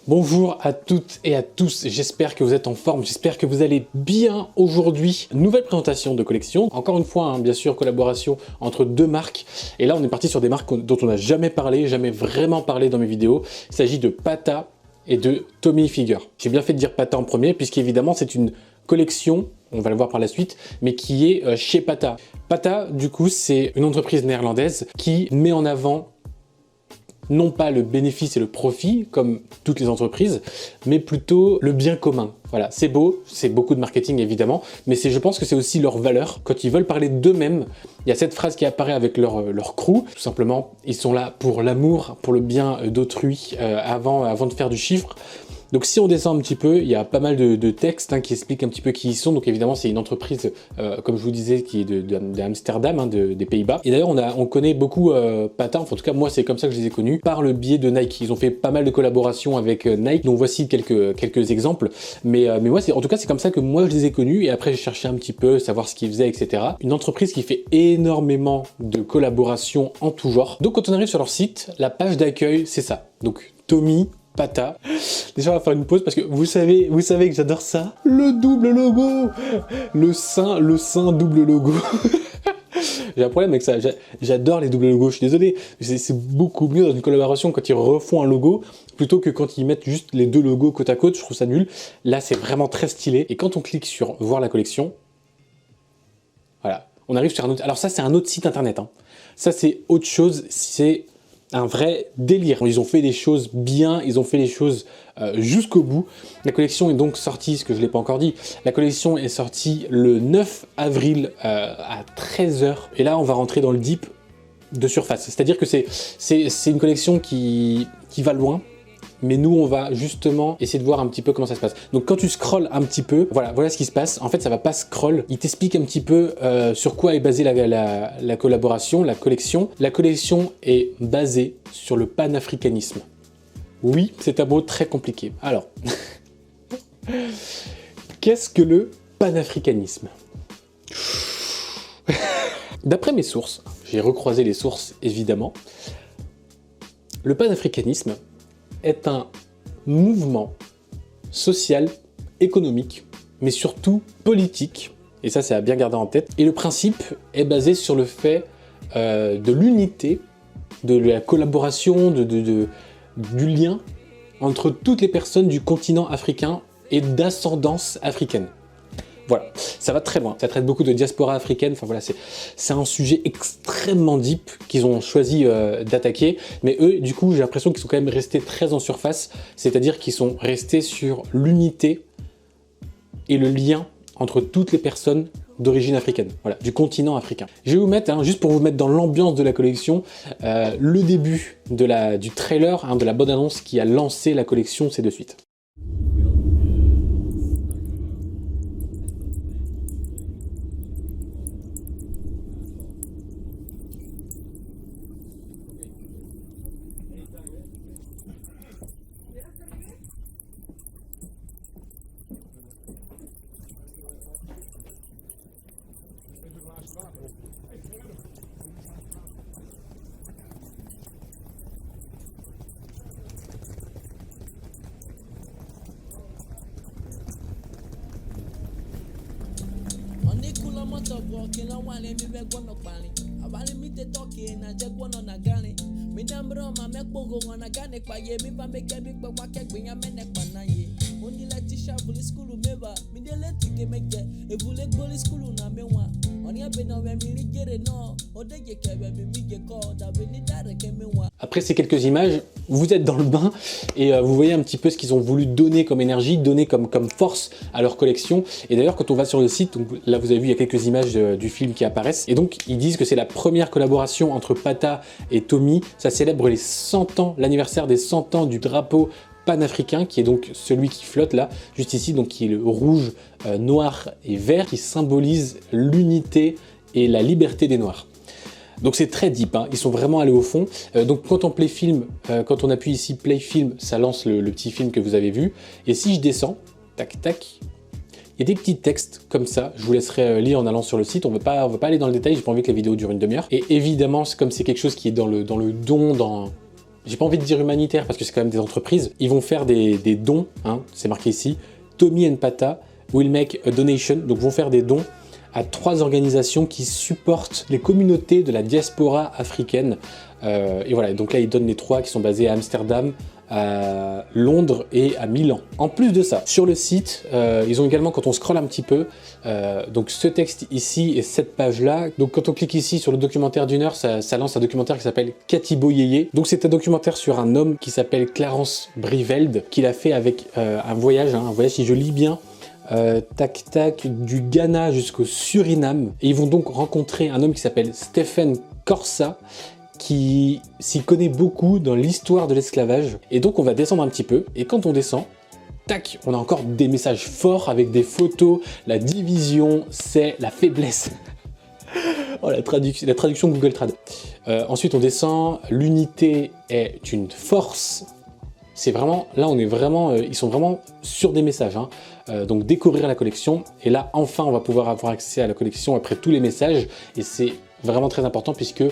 Bonjour à toutes et à tous, j'espère que vous êtes en forme, j'espère que vous allez bien aujourd'hui. Nouvelle présentation de collection, encore une fois, bien sûr, collaboration entre deux marques. Et là, on est parti sur des marques dont on n'a jamais parlé, jamais vraiment parlé dans mes vidéos. Il s'agit de Pata et de Tommy Hilfiger. J'ai bien fait de dire Pata en premier, puisqu'évidemment, c'est une collection, on va le voir par la suite, mais qui est chez Pata. Pata, du coup, c'est une entreprise néerlandaise qui met en avant non pas le bénéfice et le profit, comme toutes les entreprises, mais plutôt le bien commun. Voilà, c'est beau, c'est beaucoup de marketing évidemment, mais je pense que c'est aussi leur valeur. Quand ils veulent parler d'eux-mêmes, il y a cette phrase qui apparaît avec leur crew. Tout simplement, ils sont là pour l'amour, pour le bien d'autrui, avant de faire du chiffre. Donc si on descend un petit peu, il y a pas mal de textes qui expliquent un petit peu qui ils sont. Donc évidemment, c'est une entreprise, comme je vous disais, qui est d'Amsterdam, des Pays-Bas. Et d'ailleurs, on connaît beaucoup Pata, enfin, en tout cas moi c'est comme ça que je les ai connus, par le biais de Nike. Ils ont fait pas mal de collaborations avec Nike, donc voici quelques exemples. Mais ouais, en tout cas c'est comme ça que moi je les ai connus, et après j'ai cherché un petit peu, savoir ce qu'ils faisaient, etc. Une entreprise qui fait énormément de collaborations en tout genre. Donc quand on arrive sur leur site, la page d'accueil, c'est ça. Donc Tommy, Pata. Déjà on va faire une pause parce que vous savez que j'adore ça. Le double logo, le sein double logo. J'ai un problème avec ça, j'adore les doubles logos, je suis désolé. C'est beaucoup mieux dans une collaboration quand ils refont un logo plutôt que quand ils mettent juste les deux logos côte à côte, je trouve ça nul. Là c'est vraiment très stylé. Et quand on clique sur voir la collection, voilà, on arrive sur un autre. Alors ça c'est un autre site internet, Ça c'est autre chose, c'est un vrai délire. Ils ont fait des choses bien, ils ont fait les choses jusqu'au bout. La collection est donc sortie, ce que je ne l'ai pas encore dit, la collection est sortie le 9 avril à 13 h. Et là, on va rentrer dans le deep de surface. C'est-à-dire que c'est une collection qui va loin. Mais nous, on va justement essayer de voir un petit peu comment ça se passe. Donc quand tu scrolles un petit peu, voilà ce qui se passe. En fait, ça va pas scroll. Il t'explique un petit peu sur quoi est basée la collaboration, la collection. La collection est basée sur le panafricanisme. Oui, c'est un mot très compliqué. Alors, qu'est-ce que le panafricanisme? D'après mes sources, j'ai recroisé les sources évidemment, le panafricanisme est un mouvement social, économique, mais surtout politique, et ça c'est à bien garder en tête. Et le principe est basé sur le fait de l'unité, de la collaboration, du lien entre toutes les personnes du continent africain et d'ascendance africaine. Voilà, ça va très loin, ça traite beaucoup de diaspora africaine, enfin voilà, c'est un sujet extrêmement deep qu'ils ont choisi d'attaquer, mais eux, du coup, j'ai l'impression qu'ils sont quand même restés très en surface, c'est-à-dire qu'ils sont restés sur l'unité et le lien entre toutes les personnes d'origine africaine, voilà, du continent africain. Je vais vous mettre, juste pour vous mettre dans l'ambiance de la collection, le début du trailer, de la bande-annonce qui a lancé la collection, c'est de suite. Après ces quelques images, vous êtes dans le bain et vous voyez un petit peu ce qu'ils ont voulu donner comme énergie, donner comme force à leur collection. Et d'ailleurs, quand on va sur le site, donc là vous avez vu, il y a quelques images du film qui apparaissent. Et donc, ils disent que c'est la première collaboration entre Pata et Tommy. Ça célèbre les 100 ans, l'anniversaire des 100 ans du drapeau panafricain, qui est donc celui qui flotte là, juste ici, donc qui est le rouge, noir et vert, qui symbolise l'unité et la liberté des Noirs. Donc c'est très deep, ils sont vraiment allés au fond. Donc quand on play film, quand on appuie ici play film, ça lance le petit film que vous avez vu. Et si je descends, tac tac, il y a des petits textes comme ça, je vous laisserai lire en allant sur le site, on va pas aller dans le détail, j'ai pas envie que la vidéo dure une demi-heure. Et évidemment, comme c'est quelque chose qui est dans le don, j'ai pas envie de dire humanitaire parce que c'est quand même des entreprises, ils vont faire des dons, hein, c'est marqué ici, Tommy and Pata will make a donation, donc vont faire des dons à 3 organisations qui supportent les communautés de la diaspora africaine. Et voilà, donc là ils donnent les 3 qui sont basés à Amsterdam, à Londres et à Milan. En plus de ça, sur le site, ils ont également, quand on scrolle un petit peu, donc ce texte ici et cette page-là, donc quand on clique ici sur le documentaire d'1 heure, ça lance un documentaire qui s'appelle Katibo Yeye. Donc c'est un documentaire sur un homme qui s'appelle Clarence Briveld, qu'il a fait avec un voyage, si je lis bien, tac tac, du Ghana jusqu'au Suriname. Et ils vont donc rencontrer un homme qui s'appelle Stephen Corsa, qui s'y connaît beaucoup dans l'histoire de l'esclavage. Et donc on va descendre un petit peu, et quand on descend, tac, on a encore des messages forts avec des photos. La division, c'est la faiblesse. Oh, la traduction Google Trad. Ensuite on descend, l'unité est une force. C'est vraiment, là on est vraiment, ils sont vraiment sur des messages, hein. Donc découvrir la collection, et là enfin on va pouvoir avoir accès à la collection après tous les messages, et c'est vraiment très important puisque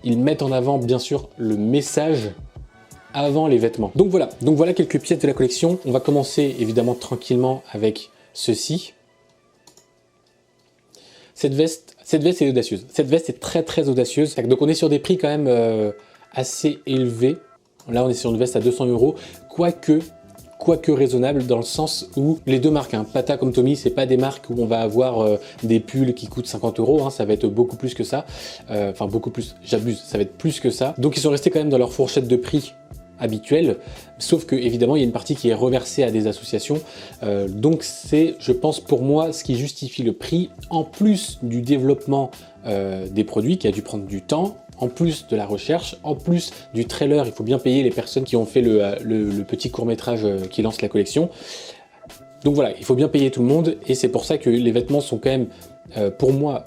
ils mettent en avant bien sûr le message avant les vêtements. Donc voilà quelques pièces de la collection. On va commencer évidemment tranquillement avec ceci. Cette veste est audacieuse. Cette veste est très audacieuse. Donc on est sur des prix quand même assez élevés. Là on est sur une veste à 200 €, quoique raisonnable dans le sens où les deux marques, hein, Pata comme Tommy, c'est pas des marques où on va avoir des pulls qui coûtent 50 €, hein, ça va être beaucoup plus que ça. Enfin beaucoup plus, j'abuse, ça va être plus que ça. Donc ils sont restés quand même dans leur fourchette de prix habituelle, sauf que évidemment il y a une partie qui est reversée à des associations. Donc c'est, je pense pour moi, ce qui justifie le prix, en plus du développement des produits qui a dû prendre du temps, en plus de la recherche, en plus du trailer. Il faut bien payer les personnes qui ont fait le petit court-métrage qui lance la collection. Donc voilà, il faut bien payer tout le monde, et c'est pour ça que les vêtements sont quand même, pour moi,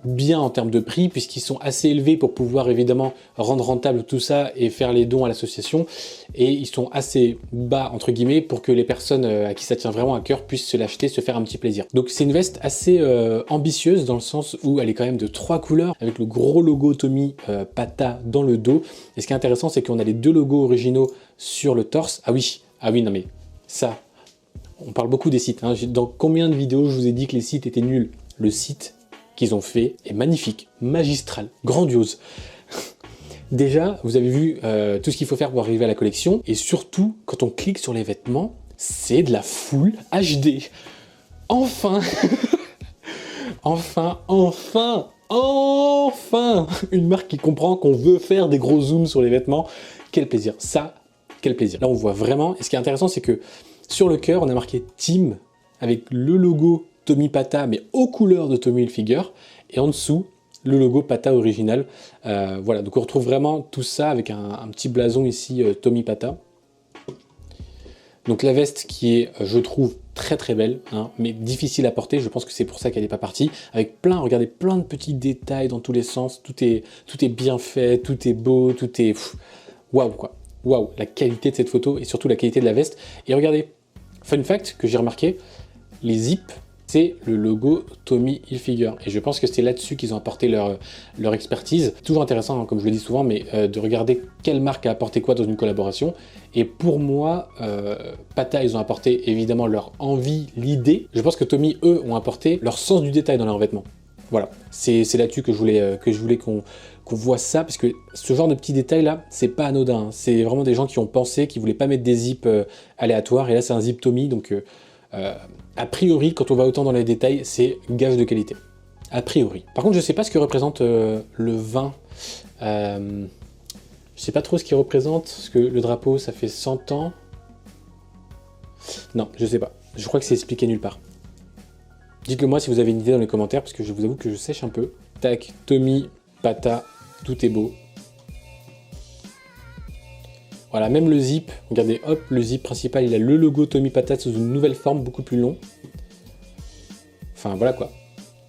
bien en termes de prix, puisqu'ils sont assez élevés pour pouvoir évidemment rendre rentable tout ça et faire les dons à l'association, et ils sont assez bas entre guillemets pour que les personnes à qui ça tient vraiment à cœur puissent se l'acheter, se faire un petit plaisir. Donc c'est une veste assez ambitieuse dans le sens où elle est quand même de 3 couleurs avec le gros logo Tommy Pata dans le dos, et ce qui est intéressant c'est qu'on a les 2 logos originaux sur le torse. Ah oui non mais ça, on parle beaucoup des sites, hein. Dans combien de vidéos je vous ai dit que les sites étaient nuls? Le site qu'ils ont fait est magnifique, magistral, grandiose. Déjà, vous avez vu tout ce qu'il faut faire pour arriver à la collection, et surtout, quand on clique sur les vêtements, c'est de la full HD. Enfin enfin une marque qui comprend qu'on veut faire des gros zooms sur les vêtements. Quel plaisir, ça, quel plaisir. Là, on voit vraiment, et ce qui est intéressant, c'est que sur le cœur, on a marqué Team, avec le logo Tommy Pata, mais aux couleurs de Tommy Hilfiger, et en dessous, le logo Pata original. Voilà, donc on retrouve vraiment tout ça avec un petit blason ici, Tommy Pata. Donc la veste qui est, je trouve, très belle, hein, mais difficile à porter. Je pense que c'est pour ça qu'elle n'est pas partie. Avec regardez, plein de petits détails dans tous les sens. Tout est bien fait, tout est beau, tout est... Waouh, quoi. Waouh, la qualité de cette photo et surtout la qualité de la veste. Et regardez, fun fact que j'ai remarqué, les zips, c'est le logo Tommy Hilfiger, et je pense que c'est là-dessus qu'ils ont apporté leur expertise. Toujours intéressant, hein, comme je le dis souvent, mais de regarder quelle marque a apporté quoi dans une collaboration. Et pour moi, Pata, ils ont apporté évidemment leur envie, l'idée. Je pense que Tommy, eux, ont apporté leur sens du détail dans leurs vêtements. Voilà, c'est là-dessus que je voulais qu'on voit ça, parce que ce genre de petits détails là, c'est pas anodin, hein. C'est vraiment des gens qui ont pensé, qui voulaient pas mettre des zips aléatoires, et là c'est un zip Tommy, donc a priori, quand on va autant dans les détails, c'est gage de qualité. A priori. Par contre, je sais pas ce que représente le vin. Je sais pas trop ce qu'il représente, parce que le drapeau, ça fait 100 ans. Non, je sais pas. Je crois que c'est expliqué nulle part. Dites-le moi si vous avez une idée dans les commentaires, parce que je vous avoue que je sèche un peu. Tac, Tommy, Pata, tout est beau. Voilà, même le zip, regardez, hop, le zip principal, il a le logo Tommy Pata sous une nouvelle forme, beaucoup plus long. Enfin, voilà quoi.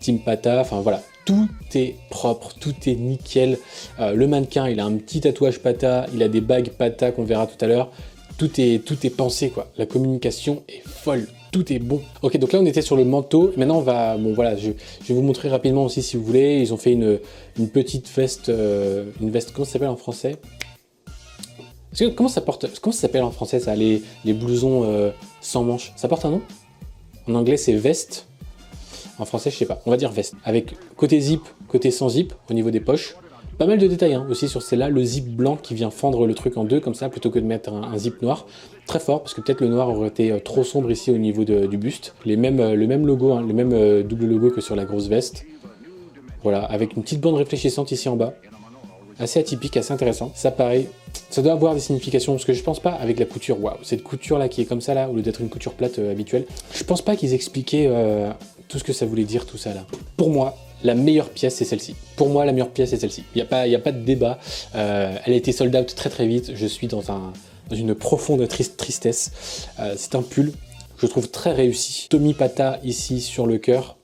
Team Pata, enfin voilà. Tout est propre, tout est nickel. Le mannequin, il a un petit tatouage Pata, il a des bagues Pata qu'on verra tout à l'heure. Tout est pensé, quoi. La communication est folle. Tout est bon. Ok, donc là on était sur le manteau. Maintenant on va, bon voilà, je vais vous montrer rapidement aussi si vous voulez. Ils ont fait une petite veste, comment ça s'appelle en français? Comment ça s'appelle en français ça, les blousons sans manches? Ça porte un nom? En anglais c'est veste. En français je sais pas, on va dire veste. Avec côté zip, côté sans zip au niveau des poches. Pas mal de détails hein, aussi sur celle-là, le zip blanc qui vient fendre le truc en deux comme ça plutôt que de mettre un zip noir. Très fort parce que peut-être le noir aurait été trop sombre ici au niveau du buste. Le même logo, hein, le même double logo que sur la grosse veste. Voilà, avec une petite bande réfléchissante ici en bas. Assez atypique, assez intéressant. Ça pareil, ça doit avoir des significations parce que je pense pas avec la couture, waouh, cette couture là qui est comme ça là, au lieu d'être une couture plate habituelle, je pense pas qu'ils expliquaient tout ce que ça voulait dire tout ça là. Pour moi, la meilleure pièce c'est celle-ci. Pour moi, la meilleure pièce c'est celle-ci. Il n'y a pas de débat. Elle a été sold out très vite. Je suis dans une profonde tristesse. C'est un pull, je trouve très réussi. Tommy Pata ici sur le cœur.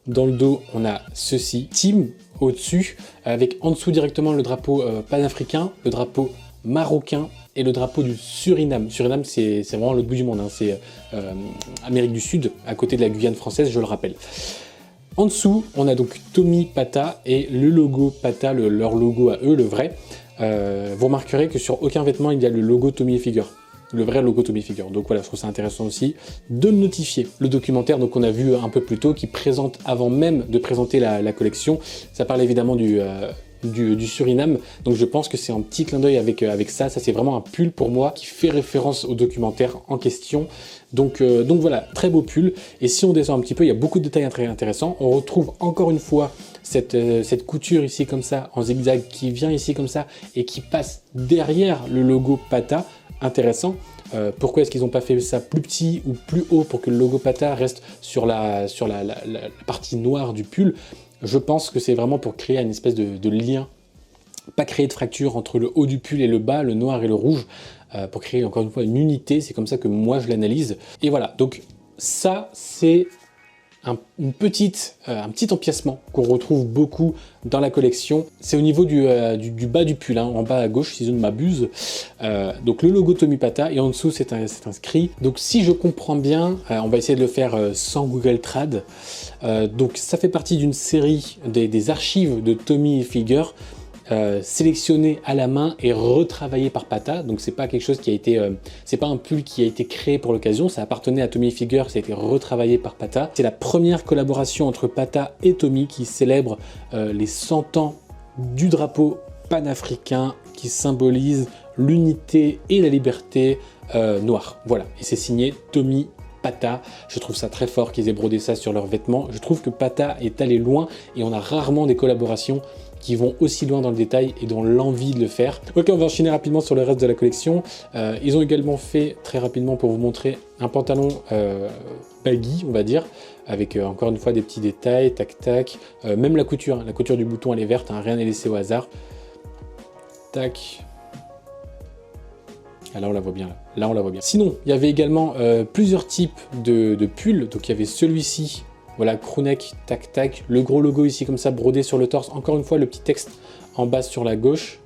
Dans le dos, on a ceci. Team au-dessus, avec en dessous directement le drapeau panafricain, le drapeau marocain et le drapeau du Suriname. Suriname, c'est vraiment l'autre bout du monde. Hein. C'est Amérique du Sud, à côté de la Guyane française, je le rappelle. En dessous, on a donc Tommy Pata et le logo Pata, leur logo à eux, le vrai. Vous remarquerez que sur aucun vêtement, il y a le logo Tommy Hilfiger. Le vrai logo Tommy Hilfiger. Donc voilà, je trouve ça intéressant aussi de notifier. Le documentaire donc on a vu un peu plus tôt, qui présente avant même de présenter la collection. Ça parle évidemment du Suriname, donc je pense que c'est un petit clin d'œil avec ça. Ça c'est vraiment un pull pour moi qui fait référence au documentaire en question. Donc voilà, très beau pull. Et si on descend un petit peu, il y a beaucoup de détails très intéressants. On retrouve encore une fois cette couture ici comme ça, en zigzag, qui vient ici comme ça et qui passe derrière le logo Pata. Intéressant. Pourquoi est-ce qu'ils n'ont pas fait ça plus petit ou plus haut pour que le logo Pata reste sur la partie noire du pull? Je pense que c'est vraiment pour créer une espèce de lien, pas créer de fracture entre le haut du pull et le bas, le noir et le rouge, pour créer encore une fois une unité. C'est comme ça que moi je l'analyse. Et voilà, donc ça c'est un petit empiècement qu'on retrouve beaucoup dans la collection. C'est au niveau du bas du pull, hein, en bas à gauche si je ne m'abuse. Donc le logo Tommy Pata et en dessous c'est inscrit. Donc si je comprends bien, on va essayer de le faire sans Google Trad. Donc ça fait partie d'une série des archives de Tommy Hilfiger. Sélectionné à la main et retravaillé par Pata, donc c'est pas quelque chose qui a été, c'est pas un pull qui a été créé pour l'occasion, ça appartenait à Tommy Hilfiger, ça a été retravaillé par Pata. C'est la première collaboration entre Pata et Tommy qui célèbre les 100 ans du drapeau panafricain qui symbolise l'unité et la liberté noire. Voilà, et c'est signé Tommy Pata. Je trouve ça très fort qu'ils aient brodé ça sur leurs vêtements. Je trouve que Pata est allé loin et on a rarement des collaborations qui vont aussi loin dans le détail et dans l'envie de le faire. Ok, on va enchaîner rapidement sur le reste de la collection. Ils ont également fait, très rapidement pour vous montrer, un pantalon baggy, on va dire, avec encore une fois des petits détails, tac tac. Même la couture du bouton elle est verte, hein, rien n'est laissé au hasard. Tac. Ah, là on la voit bien, là on la voit bien. Sinon, il y avait également plusieurs types de pulls. Donc il y avait celui-ci. Voilà, crewneck, tac tac, le gros logo ici comme ça brodé sur le torse, encore une fois le petit texte en bas sur la gauche,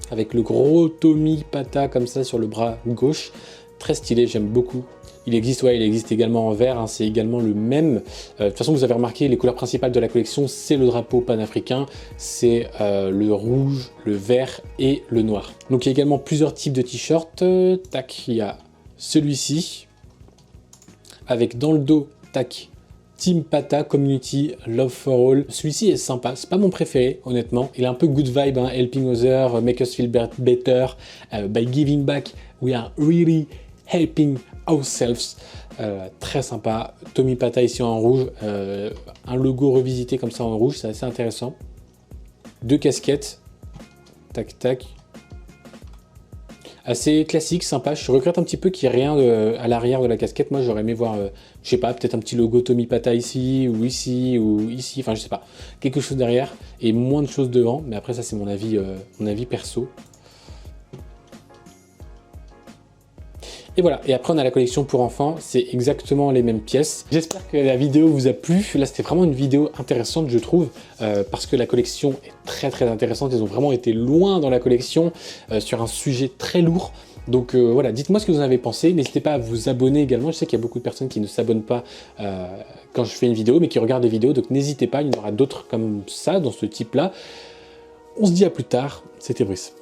avec le gros Tommy Pata comme ça sur le bras gauche, très stylé, j'aime beaucoup. Il existe également en vert, hein, c'est également le même. De toute façon, vous avez remarqué, les couleurs principales de la collection, c'est le drapeau panafricain, c'est le rouge, le vert et le noir. Donc il y a également plusieurs types de t-shirts, tac, il y a celui-ci, avec dans le dos, tac, Team Pata, Community, Love for All. Celui-ci est sympa, c'est pas mon préféré, honnêtement. Il a un peu good vibe, hein, helping others, make us feel better, by giving back, we are really helping ourselves. Très sympa. Tommy Pata ici en rouge, un logo revisité comme ça en rouge, c'est assez intéressant. Deux casquettes, tac tac. Assez classique, sympa. Je regrette un petit peu qu'il n'y ait rien à l'arrière de la casquette. Moi, j'aurais aimé voir, je sais pas, peut-être un petit logo Tommy Pata ici, ou ici, enfin, je sais pas. Quelque chose derrière et moins de choses devant. Mais après, ça, c'est mon avis perso. Et voilà, et après on a la collection pour enfants, c'est exactement les mêmes pièces. J'espère que la vidéo vous a plu. Là c'était vraiment une vidéo intéressante je trouve, parce que la collection est très intéressante. Ils ont vraiment été loin dans la collection, sur un sujet très lourd. Donc voilà, dites-moi ce que vous en avez pensé. N'hésitez pas à vous abonner également. Je sais qu'il y a beaucoup de personnes qui ne s'abonnent pas quand je fais une vidéo, mais qui regardent des vidéos. Donc n'hésitez pas, il y en aura d'autres comme ça, dans ce type-là. On se dit à plus tard, c'était Brice.